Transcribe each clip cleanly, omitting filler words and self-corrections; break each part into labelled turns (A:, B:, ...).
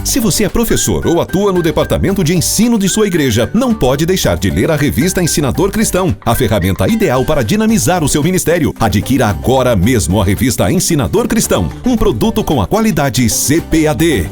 A: Se você é professor ou atua no departamento de ensino de sua igreja, não pode deixar de ler a revista Ensinador Cristão, a ferramenta ideal para dinamizar o seu ministério. Adquira agora mesmo a revista Ensinador Cristão, um produto com a qualidade CPAD.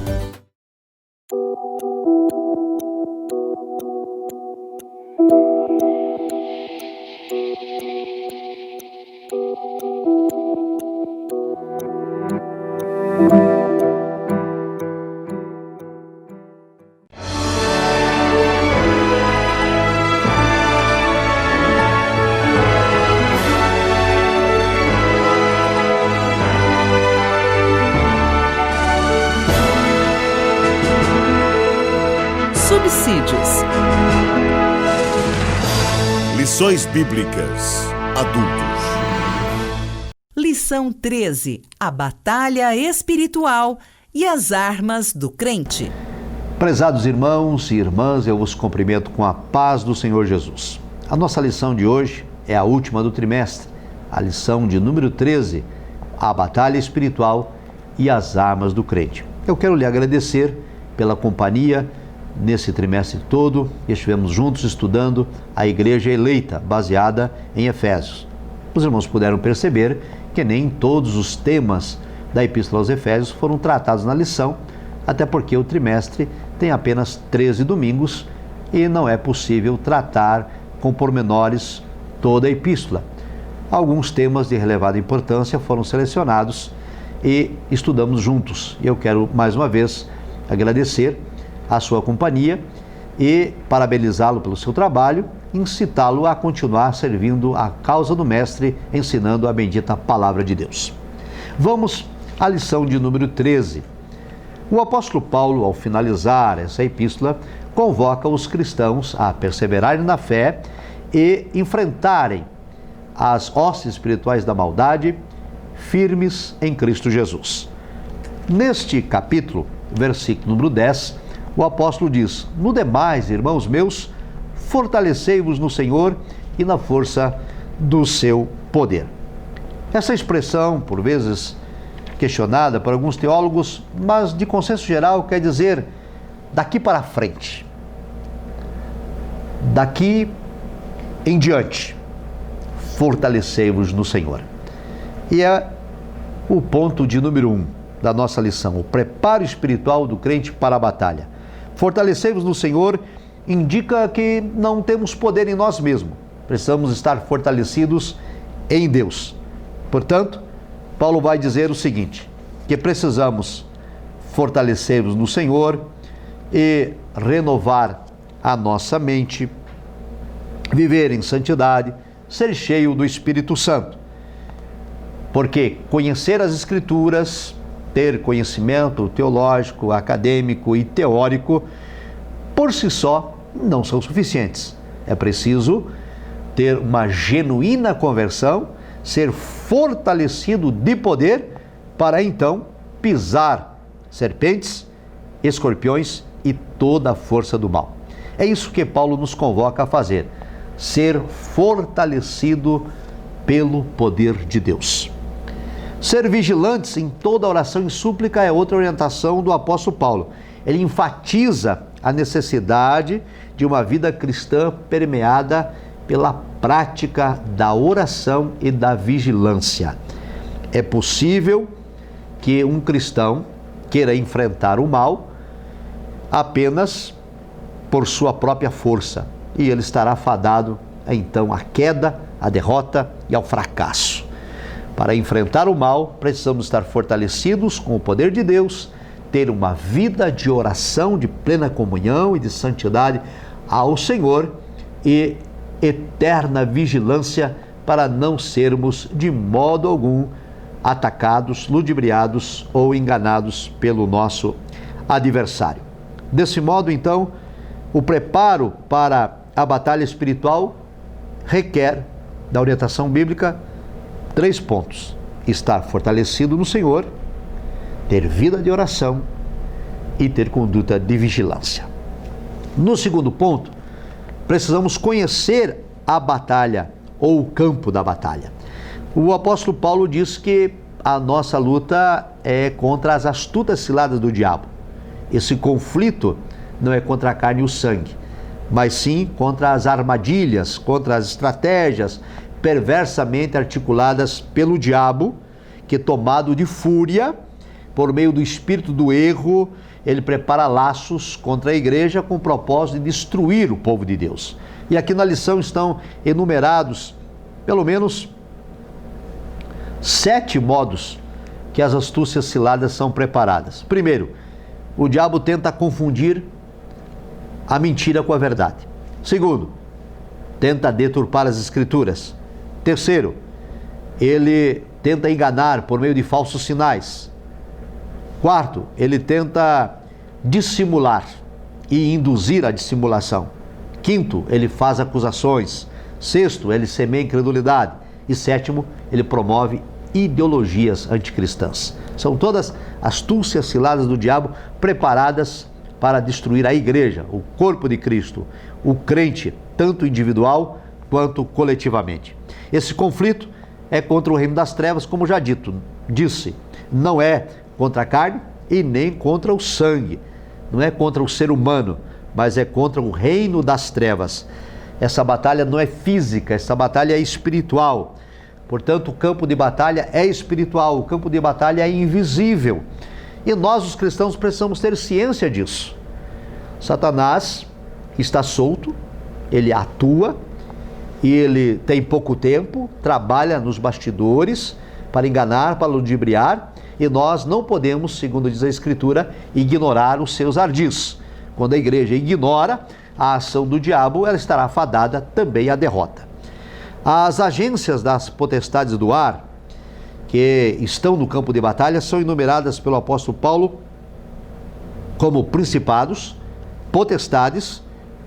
B: Subsídios.
C: Lições Bíblicas Adultos.
B: Lição 13. A batalha espiritual e as armas do crente.
D: Prezados irmãos e irmãs, eu vos cumprimento com a paz do Senhor Jesus. A nossa lição de hoje é a última do trimestre, a lição de número 13, a batalha espiritual e as armas do crente. Eu quero lhe agradecer pela companhia nesse trimestre todo. Estivemos juntos estudando a igreja eleita, baseada em Efésios. Os irmãos puderam perceber que nem todos os temas da Epístola aos Efésios foram tratados na lição, até porque o trimestre tem apenas 13 domingos e não é possível tratar com pormenores toda a epístola. Alguns temas de relevada importância foram selecionados e estudamos juntos. Eu quero mais uma vez agradecer a sua companhia e parabenizá-lo pelo seu trabalho, incitá-lo a continuar servindo a causa do Mestre, ensinando a bendita Palavra de Deus. Vamos à lição de número 13. O apóstolo Paulo, ao finalizar essa epístola, convoca os cristãos a perseverarem na fé e enfrentarem as hostes espirituais da maldade, firmes em Cristo Jesus. Neste capítulo, versículo número 10, o apóstolo diz: no demais, irmãos meus, fortalecei-vos no Senhor e na força do seu poder. Essa expressão, por vezes questionada por alguns teólogos, mas de consenso geral, quer dizer daqui para frente, daqui em diante, fortalecei-vos no Senhor. E é o ponto de número 1 da nossa lição, o preparo espiritual do crente para a batalha. Fortalecei-vos no Senhor indica que não temos poder em nós mesmos, precisamos estar fortalecidos em Deus. Portanto, Paulo vai dizer o seguinte, que precisamos fortalecer-nos no Senhor e renovar a nossa mente, viver em santidade, ser cheio do Espírito Santo. Porque conhecer as Escrituras, ter conhecimento teológico, acadêmico e teórico, por si só, não são suficientes. É preciso ter uma genuína conversão, ser fortalecido de poder, para então pisar serpentes, escorpiões e toda a força do mal. É isso que Paulo nos convoca a fazer, ser fortalecido pelo poder de Deus. Ser vigilantes em toda oração e súplica é outra orientação do apóstolo Paulo. Ele enfatiza a necessidade de uma vida cristã permeada pela prática da oração e da vigilância. É possível que um cristão queira enfrentar o mal apenas por sua própria força, e ele estará fadado então à queda, à derrota e ao fracasso. Para enfrentar o mal, precisamos estar fortalecidos com o poder de Deus, ter uma vida de oração, de plena comunhão e de santidade ao Senhor e eterna vigilância para não sermos de modo algum atacados, ludibriados ou enganados pelo nosso adversário. Desse modo, então, o preparo para a batalha espiritual requer, da orientação bíblica, 3 pontos: estar fortalecido no Senhor, ter vida de oração e ter conduta de vigilância. No segundo ponto, precisamos conhecer a batalha ou o campo da batalha. O apóstolo Paulo diz que a nossa luta é contra as astutas ciladas do diabo. esse conflito não é contra a carne e o sangue, mas sim contra as armadilhas, contra as estratégias perversamente articuladas pelo diabo, que, tomado de fúria, por meio do espírito do erro, ele prepara laços contra a igreja com o propósito de destruir o povo de Deus. E aqui na lição estão enumerados pelo menos 7 modos que as astúcias ciladas são preparadas. Primeiro, o diabo tenta confundir a mentira com a verdade. Segundo, tenta deturpar as escrituras. Terceiro, ele tenta enganar por meio de falsos sinais. Quarto, ele tenta dissimular e induzir a dissimulação. Quinto, ele faz acusações. Sexto, ele semeia incredulidade. E sétimo, ele promove ideologias anticristãs. São todas astúcias ciladas do diabo preparadas para destruir a igreja, o corpo de Cristo, o crente, tanto individual quanto coletivamente. Esse conflito é contra o reino das trevas, como já disse, não é contra a carne e nem contra o sangue, não é contra o ser humano, mas é contra o reino das trevas. Essa batalha não é física, essa batalha é espiritual. Portanto, o campo de batalha é espiritual, o campo de batalha é invisível. E nós, os cristãos, precisamos ter ciência disso. Satanás está solto, ele atua, e ele tem pouco tempo, trabalha nos bastidores para enganar, para ludibriar, e nós não podemos, segundo diz a Escritura, ignorar os seus ardis. Quando a igreja ignora a ação do diabo, ela estará fadada também à derrota. As agências das potestades do ar, que estão no campo de batalha, são enumeradas pelo apóstolo Paulo como principados, potestades,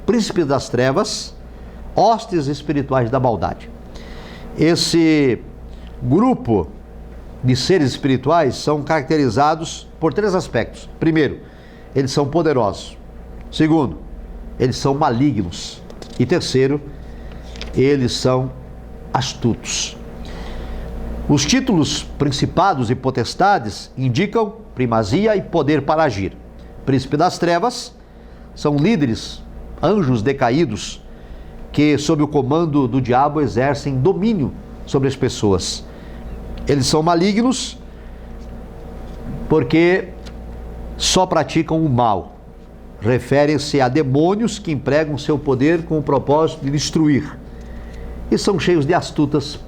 D: príncipes das trevas, hostes espirituais da maldade. Esse grupo de seres espirituais são caracterizados por 3 aspectos. Primeiro, eles são poderosos. Segundo, eles são malignos. E terceiro, eles são astutos. Os títulos principados e potestades indicam primazia e poder para agir. Príncipe das trevas são líderes, anjos decaídos, que sob o comando do diabo exercem domínio sobre as pessoas. Eles são malignos porque só praticam o mal. Referem-se a demônios que empregam seu poder com o propósito de destruir. E são cheios de astúcias,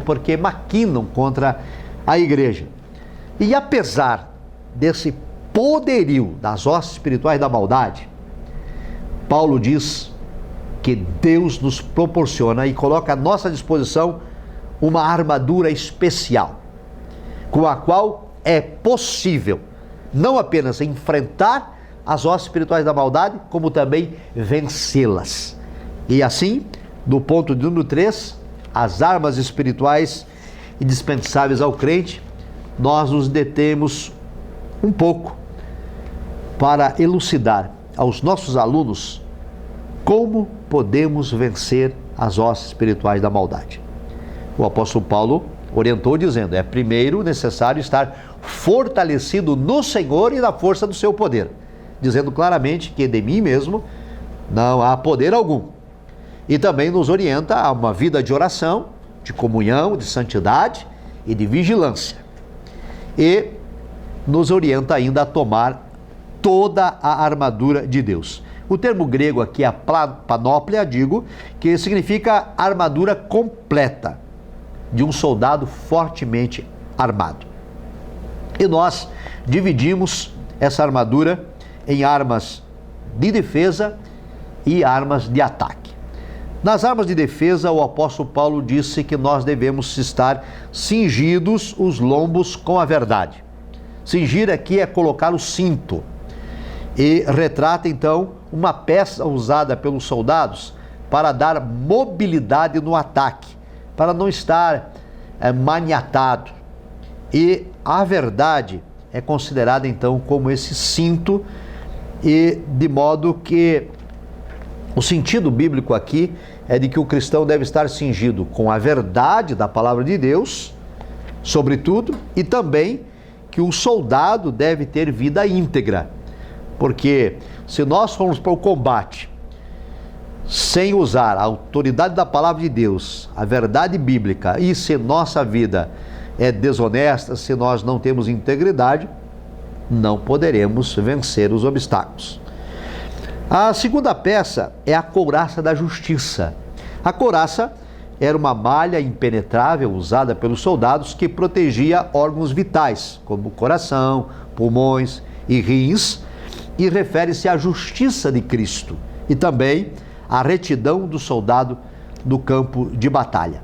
D: porque maquinam contra a igreja. E apesar desse poderio das hostes espirituais da maldade, Paulo diz que Deus nos proporciona e coloca à nossa disposição uma armadura especial, com a qual é possível não apenas enfrentar as hostes espirituais da maldade, como também vencê-las. E assim, do ponto de número 3, as armas espirituais indispensáveis ao crente, nós nos detemos um pouco para elucidar aos nossos alunos como podemos vencer as hostes espirituais da maldade. O apóstolo Paulo orientou dizendo, é primeiro necessário estar fortalecido no Senhor e na força do seu poder, dizendo claramente que de mim mesmo não há poder algum. E também nos orienta a uma vida de oração, de comunhão, de santidade e de vigilância. E nos orienta ainda a tomar toda a armadura de Deus. O termo grego aqui é panóplia, que significa armadura completa de um soldado fortemente armado. E nós dividimos essa armadura em armas de defesa e armas de ataque. Nas armas de defesa, o apóstolo Paulo disse que nós devemos estar cingidos os lombos com a verdade. Cingir aqui é colocar o cinto. E retrata então uma peça usada pelos soldados para dar mobilidade no ataque, para não estar maniatado. E a verdade é considerada então como esse cinto, e de modo que o sentido bíblico aqui é de que o cristão deve estar cingido com a verdade da palavra de Deus, sobretudo, e também que o soldado deve ter vida íntegra, porque se nós formos para o combate sem usar a autoridade da palavra de Deus, a verdade bíblica, e se nossa vida é desonesta, se nós não temos integridade, não poderemos vencer os obstáculos. A segunda peça é a couraça da justiça. A couraça era uma malha impenetrável usada pelos soldados que protegia órgãos vitais, como o coração, pulmões e rins, e refere-se à justiça de Cristo e também à retidão do soldado no campo de batalha.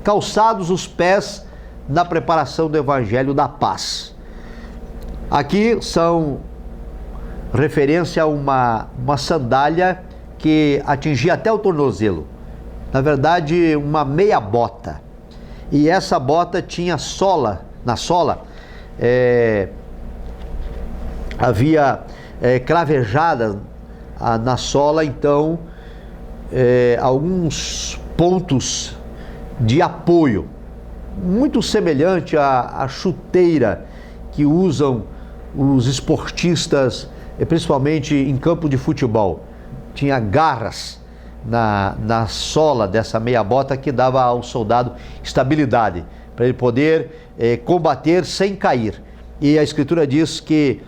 D: Calçados os pés na preparação do Evangelho da Paz. Aqui são referência a uma sandália que atingia até o tornozelo. Na verdade, uma meia bota. E essa bota tinha sola, na sola havia cravejada na sola, então, alguns pontos de apoio, muito semelhante à chuteira que usam os esportistas, principalmente em campo de futebol. Tinha garras na sola dessa meia bota que dava ao soldado estabilidade, para ele poder combater sem cair. E a Escritura diz que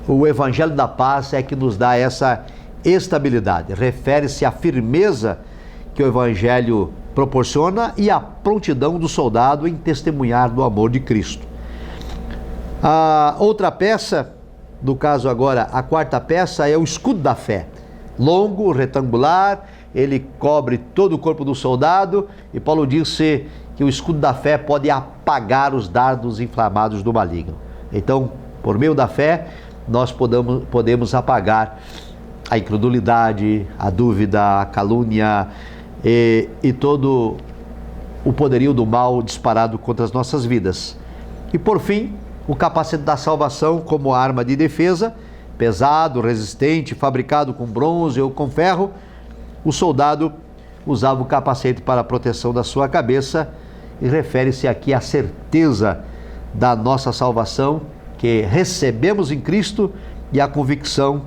D: o Evangelho da Paz é que nos dá essa estabilidade. Refere-se à firmeza que o Evangelho proporciona e à prontidão do soldado em testemunhar do amor de Cristo. A outra peça, no caso agora, a quarta peça, é o escudo da fé. Longo, retangular, ele cobre todo o corpo do soldado, e Paulo disse que o escudo da fé pode apagar os dardos inflamados do maligno. Então, por meio da fé, nós podemos apagar a incredulidade, a dúvida, a calúnia e todo o poderio do mal disparado contra as nossas vidas. E por fim, o capacete da salvação como arma de defesa, pesado, resistente, fabricado com bronze ou com ferro. O soldado usava o capacete para a proteção da sua cabeça, e refere-se aqui à certeza da nossa salvação que recebemos em Cristo e a convicção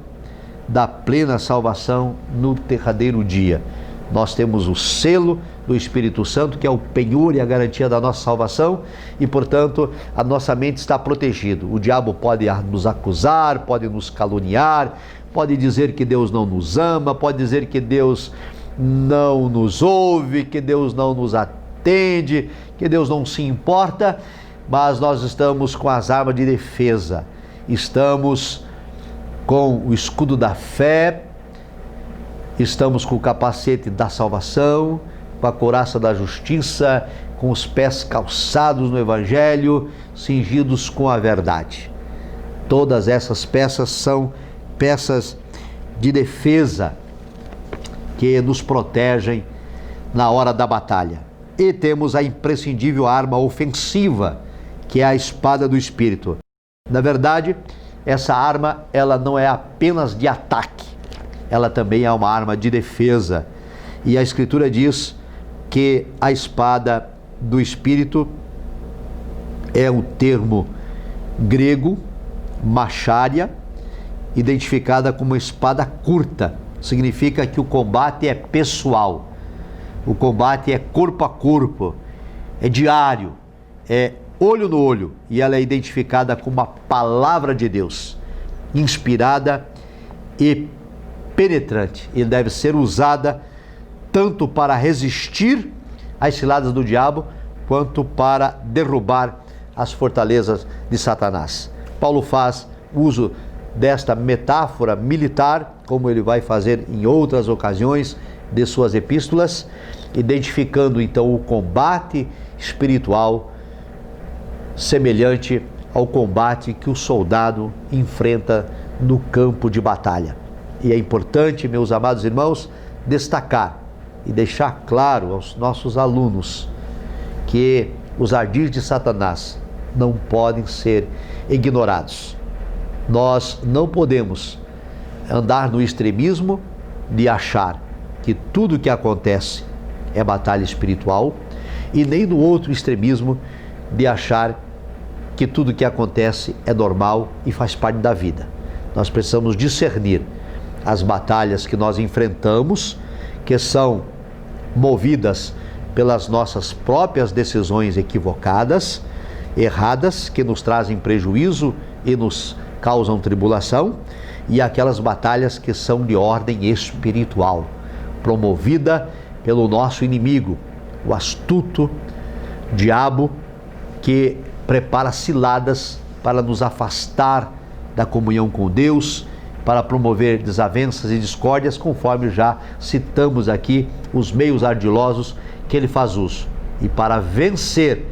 D: da plena salvação no derradeiro dia. Nós temos o selo do Espírito Santo, que é o penhor e a garantia da nossa salvação, e, portanto, a nossa mente está protegida. O diabo pode nos acusar, pode nos caluniar, pode dizer que Deus não nos ama, pode dizer que Deus não nos ouve, que Deus não nos atende, que Deus não se importa, mas nós estamos com as armas de defesa, estamos com o escudo da fé, estamos com o capacete da salvação, com a couraça da justiça, com os pés calçados no Evangelho, cingidos com a verdade. Todas essas peças são peças de defesa que nos protegem na hora da batalha. E temos a imprescindível arma ofensiva, que é a espada do Espírito. Na verdade, essa arma, ela não é apenas de ataque, ela também é uma arma de defesa. E a Escritura diz que a espada do Espírito é o termo grego, macharia, identificada como espada curta. Significa que o combate é pessoal, o combate é corpo a corpo, é diário, é olho no olho, e ela é identificada como a palavra de Deus, inspirada e penetrante, e deve ser usada tanto para resistir às ciladas do diabo, quanto para derrubar as fortalezas de Satanás. Paulo faz uso desta metáfora militar, como ele vai fazer em outras ocasiões de suas epístolas, identificando então o combate espiritual semelhante ao combate que o soldado enfrenta no campo de batalha. E é importante, meus amados irmãos, destacar e deixar claro aos nossos alunos que os ardis de Satanás não podem ser ignorados. Nós não podemos andar no extremismo de achar que tudo que acontece é batalha espiritual, e nem no outro extremismo de achar que tudo que acontece é normal e faz parte da vida. Nós precisamos discernir as batalhas que nós enfrentamos, que são movidas pelas nossas próprias decisões equivocadas, erradas, que nos trazem prejuízo e nos causam tribulação, e aquelas batalhas que são de ordem espiritual, promovida pelo nosso inimigo, o astuto diabo, que prepara ciladas para nos afastar da comunhão com Deus, para promover desavenças e discórdias, conforme já citamos aqui os meios ardilosos que ele faz uso. E para vencer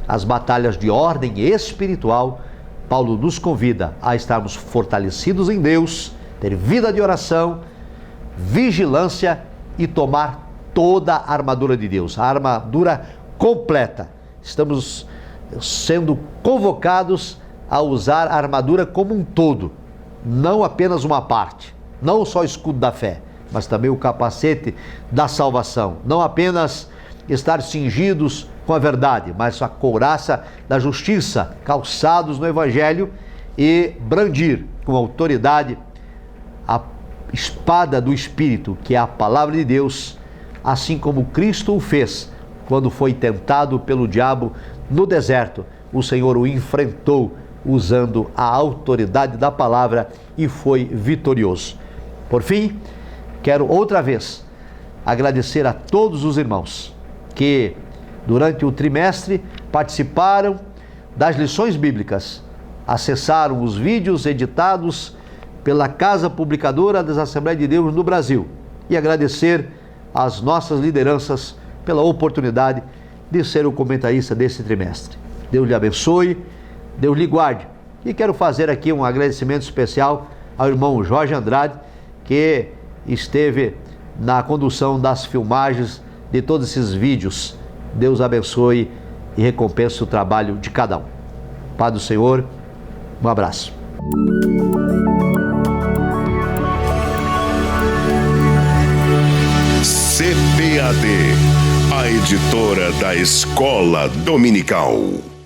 D: as batalhas de ordem espiritual, Paulo nos convida a estarmos fortalecidos em Deus, ter vida de oração, vigilância e tomar toda a armadura de Deus, a armadura completa. Estamos sendo convocados a usar a armadura como um todo, não apenas uma parte, não só o escudo da fé, mas também o capacete da salvação, não apenas estar cingidos com a verdade, mas a couraça da justiça, calçados no Evangelho, e brandir com autoridade a espada do Espírito, que é a palavra de Deus, assim como Cristo o fez quando foi tentado pelo diabo no deserto. O Senhor o enfrentou usando a autoridade da palavra e foi vitorioso. Por fim, quero outra vez agradecer a todos os irmãos que durante o trimestre participaram das lições bíblicas, acessaram os vídeos editados pela Casa Publicadora das Assembleias de Deus no Brasil, e agradecer às nossas lideranças pela oportunidade de ser o comentarista desse trimestre. Deus lhe abençoe, Deus lhe guarde. E quero fazer aqui um agradecimento especial ao irmão Jorge Andrade, que esteve na condução das filmagens de todos esses vídeos. Deus abençoe e recompense o trabalho de cada um. Paz do Senhor, um abraço.
C: CPAD, a editora da Escola Dominical.